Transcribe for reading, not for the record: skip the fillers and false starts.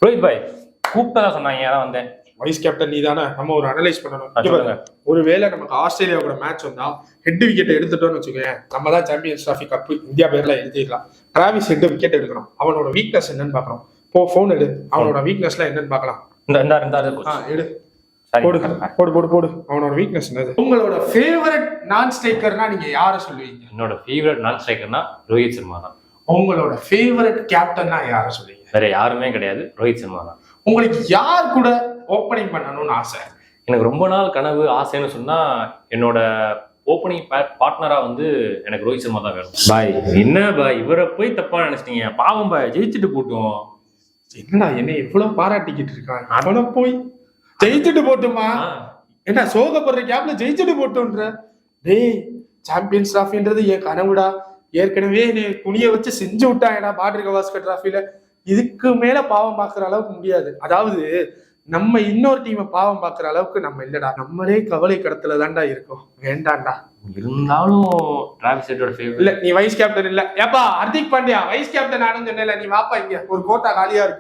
ரோஹித் பாய் கூப்பிட்டதா சொன்னாங்க, அதான் வந்தேன். வைஸ் கேப்டன் நீ தானே, நம்ம ஒரு அனலைஸ் பண்ணணும். ஒருவேளை நமக்கு ஆஸ்திரேலியாவோட மேட்ச் வந்தா ஹெட் விக்கெட் எடுத்துட்டோம்னு வச்சுக்கோங்க, நம்ம தான் சாம்பியன்ஸ் டிராஃபி கப் இந்தியா பேர்ல எழுதிடலாம். டிராவிஸ் ஹெட் விக்கெட் எடுக்கணும், அவனோட வீக்னஸ் என்னன்னு பாக்கணும். போன் எடு, அவனோட வீக்னஸ்லாம் என்னன்னு பாக்கலாம். எடு, போடு போடு போடு போடு. அவனோட வீக்னஸ் என்னது? உங்களோட ஃபேவரட் நான் ஸ்ட்ரைக்கர்னா நீங்க யாரை சொல்லுவீங்க? என்னோட ஃபேவரட் நான் ஸ்ட்ரைக்கர்னா ரோஹித் சர்மா தான். உங்களோட ஃபேவரட் கேப்டன்னா யாரை சொல்லுவீங்க? வேற யாருமே கிடையாது, ரோஹித் சர்மா தான். உங்களுக்கு யார் கூட ஓப்பனிங் பண்ணணும்னு ஆசை? எனக்கு ரொம்ப நாள் கனவு ஆசைன்னு சொன்னா என்னோட ஓப்பனிங் பார்ட்னரா வந்து எனக்கு ரோஹித் சர்மா தான் வேணும். பாய் என்ன பாய் இவரை போய் தப்பா நினைச்சிட்டீங்க? பாவம் பாய், ஜெயிச்சுட்டு போட்டோம். என்னடா என்ன எவ்வளவு பாராட்டிக்கிட்டு இருக்காங்க, அவனை போய் ஜெயிச்சுட்டு போட்டுமா? என்ன சோகப்படுற கேப்ல ஜெயிச்சுட்டு போட்டோன்ற? டேய், சாம்பியன்ஸ் டிராஃபின்றது என் கனவுடா. ஏற்கனவே என்னை துணியை வச்சு செஞ்சு விட்டாங்கடா பாட்ரிக் கவாஸ்கர் டிராஃபில. இதுக்கு மேல பாவம் பார்க்குற அளவுக்கு முடியாது. அதாவது நம்ம இன்னொரு டீமை பாவம் பார்க்குற அளவுக்கு நம்ம இல்லடா. நம்மளே கவலை கடத்துல தான்டா இருக்கோம். வேண்டாம்டா. இருந்தாலும் டிராவிஸ் ஹெட்டோட ஃபேவரட் இல்ல, நீ வைஸ் கேப்டன் இல்ல. ஏப்பா ஹர்திக் பாண்டியா வைஸ் கேப்டன் ஆனு சொன்னேல, நீ வாப்பா இங்க, ஒரு கோட்டா காலியா இருக்கு.